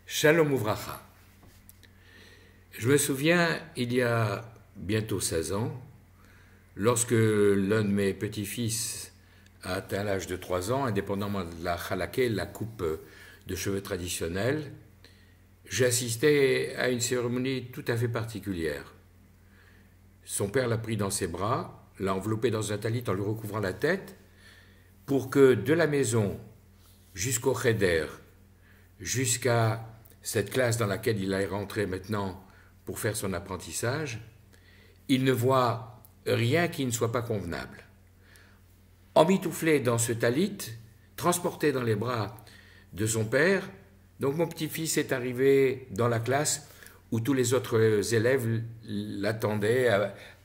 Shalom Uvracha. Je me souviens, il y a bientôt 16 ans, lorsque l'un de mes petits-fils a atteint l'âge de 3 ans, indépendamment de la halaké, la coupe de cheveux traditionnelle, j'ai assisté à une cérémonie tout à fait particulière. Son père l'a pris dans ses bras, l'a enveloppé dans un talit en lui recouvrant la tête, pour que de la maison jusqu'au cheder, jusqu'à cette classe dans laquelle il est rentré maintenant pour faire son apprentissage, il ne voit rien qui ne soit pas convenable. Emmitouflé dans ce talit, transporté dans les bras de son père, donc mon petit-fils est arrivé dans la classe où tous les autres élèves l'attendaient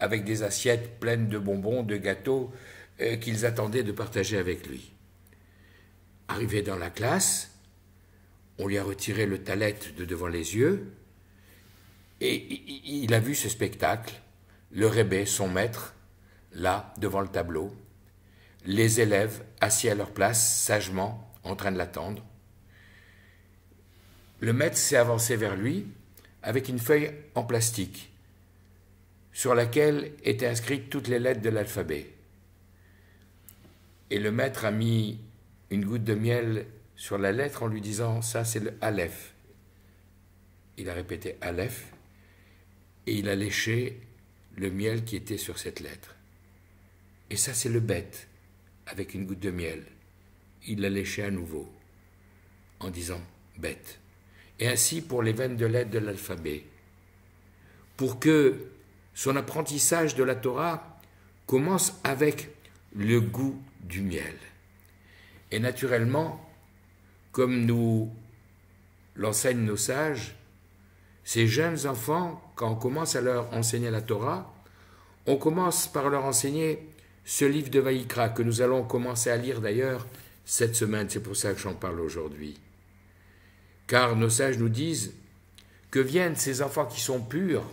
avec des assiettes pleines de bonbons, de gâteaux qu'ils attendaient de partager avec lui. Arrivé dans la classe, on lui a retiré le talet de devant les yeux et il a vu ce spectacle, le Rebbe, son maître, là, devant le tableau, les élèves assis à leur place, sagement, en train de l'attendre. Le maître s'est avancé vers lui avec une feuille en plastique sur laquelle étaient inscrites toutes les lettres de l'alphabet. Et le maître a mis une goutte de miel sur la lettre en lui disant « ça c'est le Aleph ». Il a répété « Aleph » et il a léché le miel qui était sur cette lettre. Et ça c'est le Bet, avec une goutte de miel. Il l'a léché à nouveau en disant « Bet ». Et ainsi pour les 22 lettres de l'alphabet. Pour que son apprentissage de la Torah commence avec le goût du miel. Et naturellement, comme nous l'enseignent nos sages, ces jeunes enfants, quand on commence à leur enseigner la Torah, on commence par leur enseigner ce livre de Vaïkra que nous allons commencer à lire d'ailleurs cette semaine, c'est pour ça que j'en parle aujourd'hui. Car nos sages nous disent que viennent ces enfants qui sont purs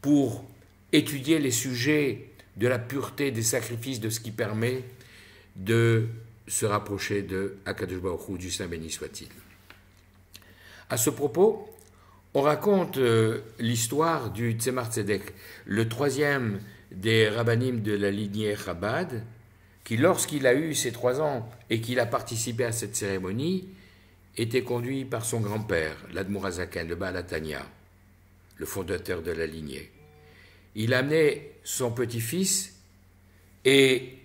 pour étudier les sujets de la pureté des sacrifices, de ce qui permet de se rapprocher de Akadosh Baruch Hu, du Saint béni soit-il. À ce propos, on raconte l'histoire du Tzemar Tzedek, le troisième des rabbanim de la lignée Chabad, qui lorsqu'il a eu ses 3 ans et qu'il a participé à cette cérémonie, était conduit par son grand-père, l'Admour HaZaken, le Baal HaTanya, le fondateur de la lignée. Il amenait son petit-fils et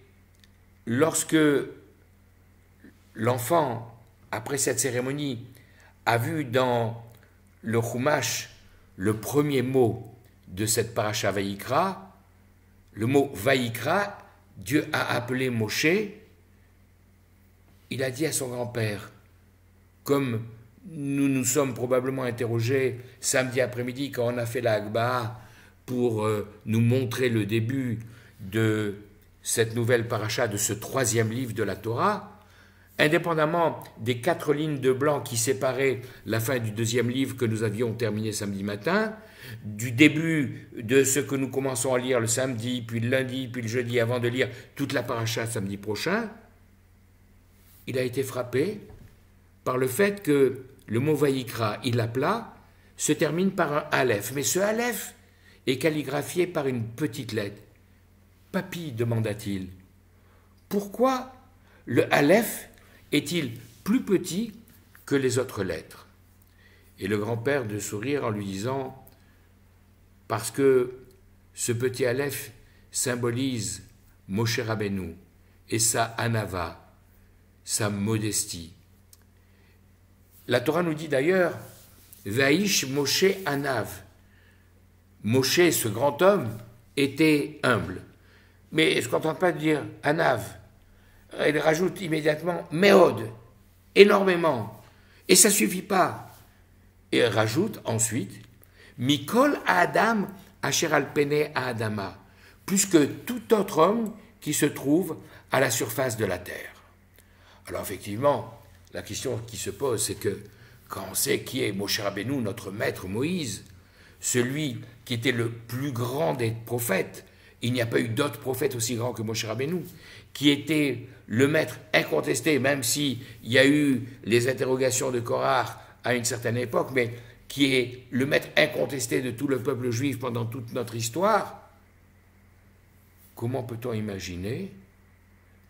lorsque l'enfant, après cette cérémonie, a vu dans le Chumash le premier mot de cette paracha Vaïkra, le mot Vaïkra, Dieu a appelé Moshe, il a dit à son grand-père, comme nous nous sommes probablement interrogés samedi après-midi quand on a fait la Hagbah pour nous montrer le début de cette nouvelle paracha, de ce 3e livre de la Torah, indépendamment des 4 lignes de blanc qui séparaient la fin du 2e livre que nous avions terminé samedi matin, du début de ce que nous commençons à lire le samedi, puis le lundi, puis le jeudi, avant de lire toute la paracha samedi prochain, il a été frappé par le fait que le mot Vaïkra, il appela, se termine par un Aleph. Mais ce Aleph est calligraphié par une petite lettre. Papy, demanda-t-il, pourquoi le Aleph est-il plus petit que les autres lettres? Et le grand-père de sourire en lui disant, parce que ce petit Aleph symbolise Moshe Rabbeinu et sa anava, sa modestie. La Torah nous dit d'ailleurs, Vaïsh Moshe Anav. Moshe, ce grand homme, était humble. Mais je ne contente pas de dire Anav. Elle rajoute immédiatement Meod, énormément. Et ça ne suffit pas. Et elle rajoute ensuite Mikol Adam Asher al Pene Adama, plus que tout autre homme qui se trouve à la surface de la terre. Alors effectivement, la question qui se pose, c'est que quand on sait qui est Moshe Rabbeinu, notre maître Moïse, celui qui était le plus grand des prophètes, il n'y a pas eu d'autre prophète aussi grand que Moshe Rabbeinu, qui était le maître incontesté, même s'il y a eu les interrogations de Korach à une certaine époque, mais qui est le maître incontesté de tout le peuple juif pendant toute notre histoire, comment peut-on imaginer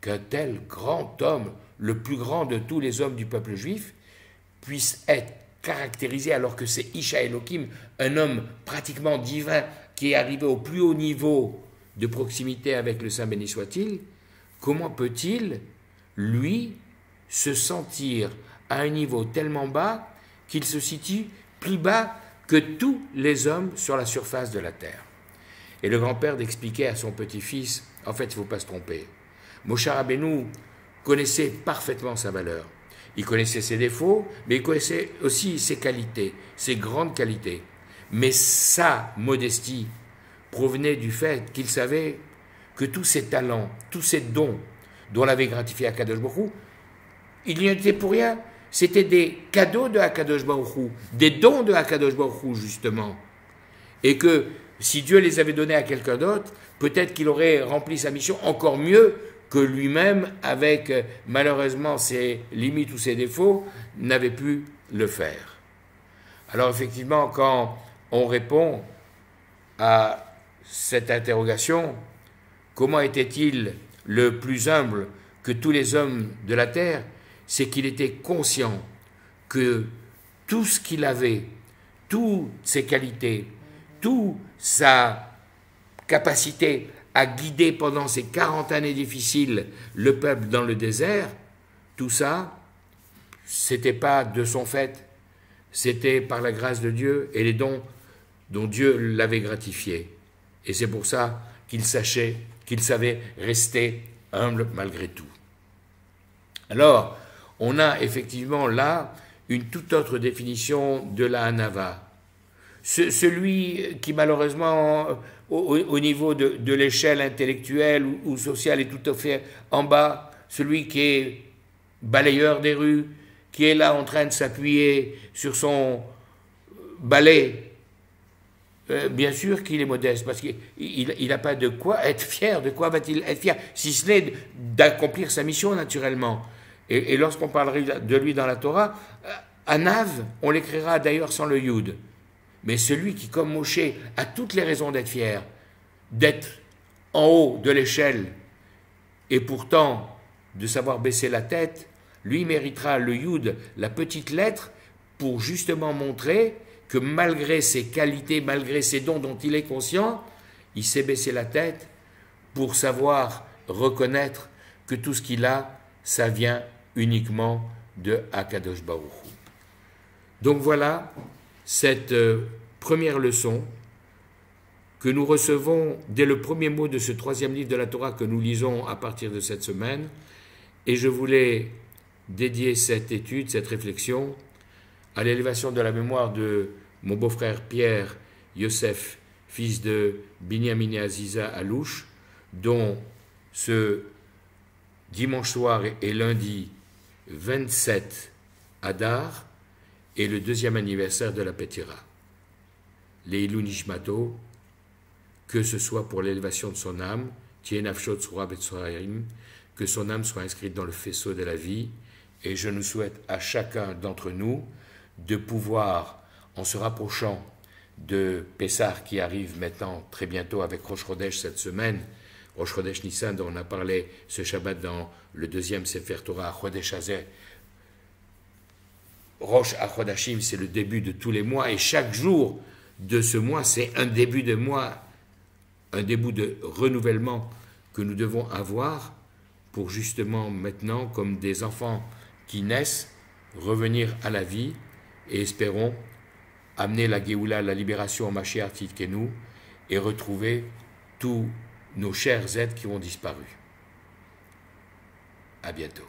qu'un tel grand homme, le plus grand de tous les hommes du peuple juif, puisse être caractérisé, alors que c'est Isha Elohim, un homme pratiquement divin qui est arrivé au plus haut niveau de proximité avec le Saint béni soit-il, comment peut-il, lui, se sentir à un niveau tellement bas qu'il se situe plus bas que tous les hommes sur la surface de la terre? Et le grand-père d'expliquer à son petit-fils, en fait, il ne faut pas se tromper. Moshe Rabbeinu connaissait parfaitement sa valeur. Il connaissait ses défauts, mais il connaissait aussi ses qualités, ses grandes qualités. Mais sa modestie provenait du fait qu'il savait que tous ses talents, tous ses dons dont l'avait gratifié Akadosh Baruch Hu, il n'y était pour rien. C'était des cadeaux de Akadosh Baruch Hu, des dons de Akadosh Baruch Hu, justement. Et que si Dieu les avait donnés à quelqu'un d'autre, peut-être qu'il aurait rempli sa mission encore mieux que lui-même, avec malheureusement ses limites ou ses défauts, n'avait pu le faire. Alors effectivement, quand on répond à cette interrogation, comment était-il le plus humble que tous les hommes de la terre? C'est qu'il était conscient que tout ce qu'il avait, toutes ses qualités, toute sa capacité à guider pendant ces 40 années difficiles le peuple dans le désert, tout ça, c'était pas de son fait, c'était par la grâce de Dieu et les dons dont Dieu l'avait gratifié. Et c'est pour ça qu'il savait rester humble malgré tout. Alors, on a effectivement là une toute autre définition de la Hanava. Celui qui malheureusement, au niveau de l'échelle intellectuelle ou sociale, est tout à fait en bas, celui qui est balayeur des rues, qui est là en train de s'appuyer sur son balai, bien sûr qu'il est modeste, parce qu'il n'a pas de quoi être fier. De quoi va-t-il être fier? Si ce n'est d'accomplir sa mission naturellement. Et lorsqu'on parlerait de lui dans la Torah, Anav, on l'écrira d'ailleurs sans le Yud. Mais celui qui, comme Moshe, a toutes les raisons d'être fier, d'être en haut de l'échelle, et pourtant de savoir baisser la tête, lui méritera le Yud, la petite lettre, pour justement montrer que malgré ses qualités, malgré ses dons dont il est conscient, il sait baisser la tête pour savoir reconnaître que tout ce qu'il a, ça vient uniquement de Akadosh Baruch Hu. Donc voilà cette première leçon que nous recevons dès le premier mot de ce troisième livre de la Torah que nous lisons à partir de cette semaine. Et je voulais dédier cette étude, cette réflexion, à l'élévation de la mémoire de mon beau-frère Pierre Yosef, fils de Binyamin et Aziza Alouche, dont ce dimanche soir et lundi 27 Adar est le deuxième anniversaire de la Pétira. Leilou Nishmato, que ce soit pour l'élévation de son âme, que son âme soit inscrite dans le faisceau de la vie, et je nous souhaite à chacun d'entre nous de pouvoir, en se rapprochant de Pessah qui arrive maintenant très bientôt avec Rosh Chodesh cette semaine, Rosh Chodesh Nissan dont on a parlé ce Shabbat dans le deuxième Sefer Torah, Chodesh Hazeh, Rosh HaChodashim, c'est le début de tous les mois, et chaque jour de ce mois, c'est un début de mois, un début de renouvellement que nous devons avoir pour justement maintenant, comme des enfants qui naissent, revenir à la vie, et espérons amener la Géoula, la libération au Mashiach Tzidkenu, et retrouver tous nos chers êtres qui ont disparu. À bientôt.